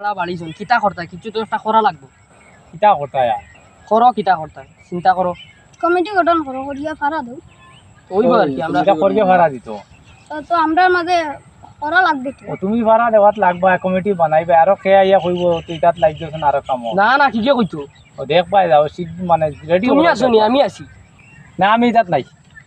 বাড়িছুন কিতা করতা কিছু তো একটা করা লাগবো। কিতা করতায় আর করো কিতা করতা চিন্তা করো কমিটি গঠন করো করিয়া ফাড়া দাও ওইব আর কি আমরা এটা করবে ভাড়া দিত তো আমরা মাঝে করা লাগবে তো ও তুমি ভাড়া দেওয়াত লাগবা কমিটি বানাইবে আর খেয়া ইয়া কইব তুই তাত লাগ দিছ না আর কাম না না ঠিকই কইতো ও দেখ পাই যাও সিট মানে রেডি তুমি আসো নি আমি আছি না আমি তাত নাই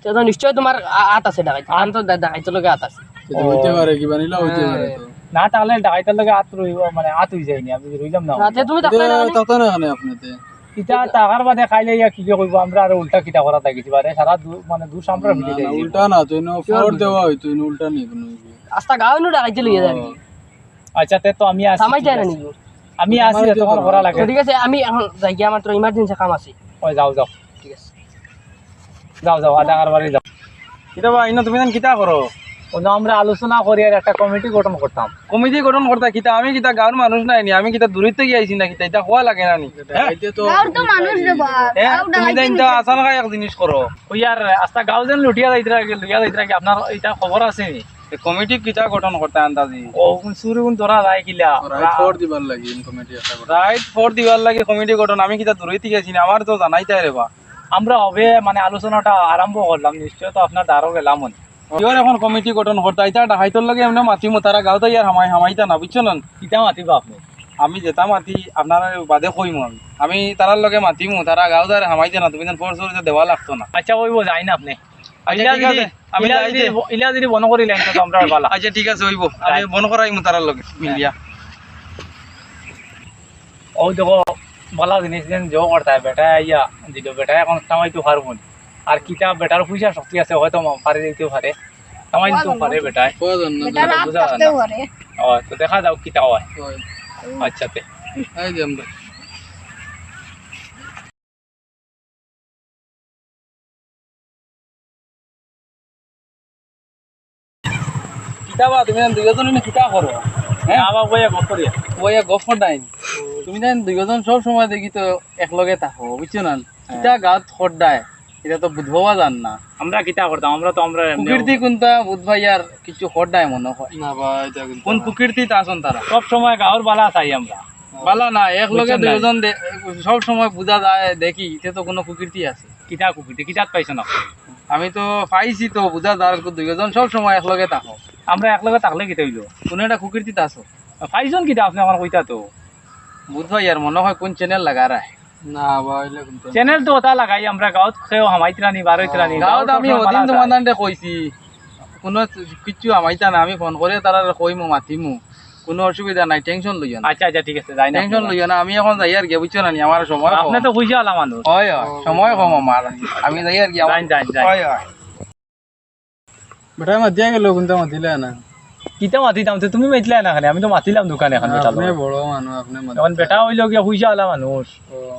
তো নিশ্চয় তোমার আত আছে ডাকাইতে আন তো ডাকাইতে লগে আত আছে হইতে পারে কি বানিলা হইতে পারে তো না তাহলে ডাকাইতার লগে আত রইব মানে আত হই যায়নি আমি রইলাম না রাতে তুমি থাকতে না তাতা না কানে আপনাতে কিতা টাকার বাদে খাইলে ইয়া কি কইব আমরা আর উল্টা কিতা করা থাকিছি বারে সারা মানে দূর সামরা মিলে না যাই উল্টা না তুই নো ফোর দেওয়া হইতো ইনো উল্টা নি কোনো আস্তা গাও নু ডাকাইতে লইয়া যাবি আচ্ছা তে তো আমি আসি সামাই যায় না নি আমি আসি তখন করা লাগে ঠিক আছে আমি এখন যাই গিয়া মাত্র ইমার্জেন্সি কাম আছে ওই যাও যাও ঠিক আছে যাও যাও ডাকার বাড়ি যাও কিটা বা ইনো তুমি কিটা করো ওনা আমরা আলোচনা করি আর একটা কমিটি গঠন করতাম কমিটি গঠন করতা কিটা আমি কিটা গাঁর মানুষ নাই নি আমি কিটা দূরিত থেকে আইছি না কিটা এটা হওয়া লাগে না নি গাঁর তো মানুষ রে বাপ তুমি দেন তো আসান খাই এক জিনিস করো ওই আর আস্তা গাঁও যেন লুটিয়া যাইতরা কি আপনার এটা খবর আছে নি কমিটি কিটা গঠন করতে আন্দাজি ও সুরি কোন ধরা যায় কিলা ফোর দিবার লাগি কমিটি একটা রাইট ফোর দিবার লাগি কমিটি গঠন আমি কিটা দূরিত থেকে আইছি না আমার তো জানাই তাই রে বা আমরা হবে মানে আলোচনাটা আরম্ভ করলাম নিশ্চয় তো আপনার দ্বারও গেলাম ইয়র এখন কমিটি গঠন করতে এটা ডাহাইতর লাগে এমনি মাতিমু তারা গাঁও তো ইয়ার হামাইতা না বুঝছো না কিতা মাতিবা আপনি আমি যেটা মাতি আপনার বাদে কইমু আমি তারার লগে মাতিমু তারা গাঁও দার হামাইতে না তুমি যেন ফোর সরে দেওয়া লাগতো না আচ্ছা ওইব যাই না আপনি আচ্ছা ঠিক আছে আমি যাইতে ইলা যদি বন করিলেন তো আমরা ভালো আচ্ছা ঠিক আছে হইব আমি বন করাইমু তারার লগে মিলিয়া ও দেখো ভালো জিনিস যেন জো করতে বেটা ইয়া দিল বেটা এখন কামাই তো পারবো আর কিতা বেটার পয়সা শক্তি আছে হয়তো পারে দিতেও পারে কামাই দিতেও পারে বেটায় কোজন না এটা রাত থাকতেও পারে ও তো দেখা যাও কিতা হয় আচ্ছা তে এই যে আমরা কিতাবা তুমি দুইজন কিতা করো হ্যাঁ আবার বইয়া গপ করিয়া ওয়া গফর ডাইন তুমি জান দুইজন সব সময় দেখি তো একলগে থাকো বুঝছো না কিতা গাত খড়ডায় এটা তো বুঝবা জান না আমরা কিতা করতাম আমরা তো আমরা প্রকৃতি কোনটা বুঝবাই আর কিছু খড়ডায় মনে হয় না ভাই এটা কোন প্রকৃতিতে আসন তারা সব সময় গাঁর বালা চাই আমরা বালা না একলগে বুঝছেন দুইজন সব সময় বুঝা যায় দেখি এটা তো কোনো প্রকৃতি আছে কিতা কুকুরটি কিতাত পাইছো না আমি তো পাইছি তো বুঝা যায় দুইজন সব সময় একলগে থাকো আমরা একলগে থাকলে কিতা হইলো কোন একটা প্রকৃতিতে আসো পাইছন কিতা আপনি আমার কইতা তো বুঝবাই আর মনে হয় কোন চ্যানেল লাগা রায় না ভাই চ্যানেল তো ওটা লাগাই আমরা গাঁত খেয়েও হামাইতরানি বারোইতরানি গাঁৱত আমি অদিন তোমাদানতে কইছি কোনো কিছু আমাইতা না আমি ফোন করে তারা কইমু মাতিমু কোনো অসুবিধা নাই টেনশন লইও না আচ্ছা আচ্ছা ঠিক আছে যাই না টেনশন লইও না আমি এখন যাই আর গিয়ে বুঝছো না আমার সময় কম। আপনি তো বুঝে আলা মানুষ হয় হয় সময় কম আমার আমি যাই আর গিয়ে যাই যাই যাই হয় হয় বেটা মাতিয়া গেল কিন্তু মাতিলে না কিতা মাতিতাম তো তুমি মাতিলে না খালি আমি তো মাতিলাম দোকানে এখন বেটা আপনি বড় মানুষ আপনি এখন বেটা হইল গিয়া বুঝে আলা মানুষ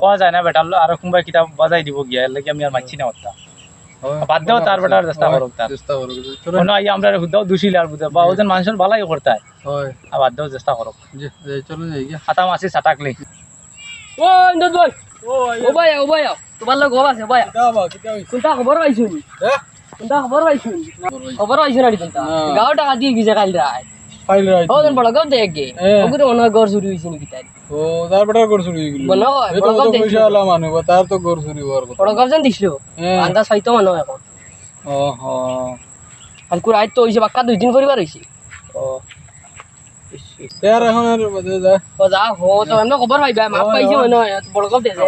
কোয়া যায় না বেটা আর কোনবা কিতাব বাজাই দিব গিয়া এর লাগি আমি আর মাছি না ওটা বাদ দাও তার বেটার চেষ্টা করুক তার চেষ্টা করো কোনো আই আমরা হুদাও দুশিল আর বুঝা বা ওজন মানুষের ভালাই করতায় হয় আর বাদ দাও চেষ্টা করুক জি চলো যাই গিয়া হাতা মাছি সাটাকলি ও ইন্দত ভাই ও ভাই তোমার লগ গব আছে ভাই কোনটা খবর পাইছো নি হ্যাঁ কোনটা খবর পাইছো নি খবর পাইছো না কোনটা গাঁও টাকা দিয়ে গিয়ে কাল রায় ফাইল রাইট ওজন বড় গাঁও দেখে ওগুলো মনে হয় ঘর চুরি হয়েছে নাকি তাই ও তার বেটার গর চুরি হয়ে গেল মনে হয় এই তো বড় গাঁও দেখছিল পয়সাওয়ালা মানুষ তার তো গর চুরি হওয়ার কথা বড় গাঁও যেন দিছিল হ্যাঁ। আন্দাজ হয়তো মনে হয় এখন ওহো আর কুড়াই তো হয়েছে বাক্কা 2 দিন পরিবার হয়েছে ও তের এখন আর বাদে যা ও যা হো তো এমন খবর পাইবা মাপ পাইছে মনে হয় বড় গাঁও দেখে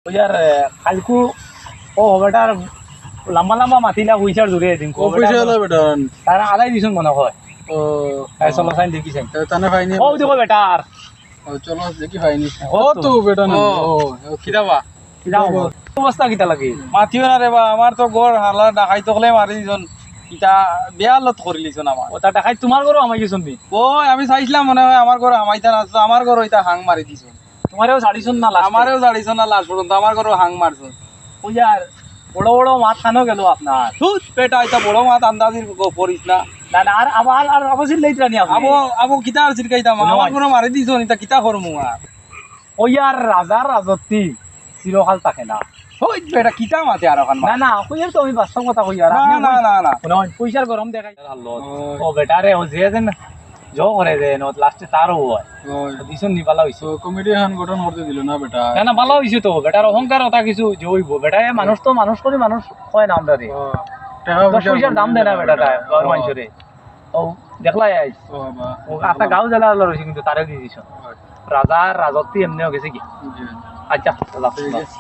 ওই আর কালকু ও বেটার লম্বা লম্বা মাতিলা পয়সার দূরে দিন ও পয়সাওয়ালা বেটা তারা আদায় দিছুন মনে হয় ও তাই চলো সাইন দেখিছেন তানে ফাইনি ও দেখো বেটার ও চলো দেখি ফাইনি ও ও তো বেটা না ও কিদাবা কিতা অবস্থা কিতা লাগে মাতিও না রে বা আমার তো গড় হালা ডাকাই তো হলে মারি দিছন ইটা বেয়ালত করে লিছন আমার ও তা দেখাই তোমার ঘরও আমাই গেছুন দি ও আমি চাইছিলাম মনে হয় আমার ঘর আমাইতা না আমার ঘর ওইটা হাং মারি দিছন তোমারও ছাড়িছুন না লাস্ট আমারও জাড়িছন না লাস্ট পর্যন্ত আমার ঘর হাং মারছন ওই আর বড় বড় মাছ খানো গেল আপনার তুই পেটা এটা বড় মাছ আন্দাজির পড়িস না না না আর আবার আর অবশ্যই লইতরা নি আপনি আবো আবো কিতা আর চিরকাইতাম আমার ঘর মারি দিছন এটা কিতা করমু আর ওই আর রাজার রাজত্বি চিরকাল থাকে না ওই বেটা কিতা মাতে আর ওখান না না কইয়ার তো আমি বাস্তব কথা কই আর না আপনি না না না শুনুন পয়সার গরম দেখাই ও বেটা রে ও যে দেন জো করে দে নো লাস্টে তারও হয় দিছন নি ভালো হইছে কমিটি এখন গঠন করতে দিল না বেটা না না ভালো হইছে তো বেটার অহংকার ওটা কিছু জইব বেটা এ মানুষ তো মানুষ করি মানুষ হয় না আমরা রে টাকা দশ পয়সার দাম দেয় না বেটাটা গর মানুষরে ও দেখলাই আইস ও একটা গাঁও জেলা রয়েছে কিন্তু তারে দিয়ে দিছ রাজার রাজত্ব এমনিও গেছে কি আচ্ছা আল্লাহ হাফেজ।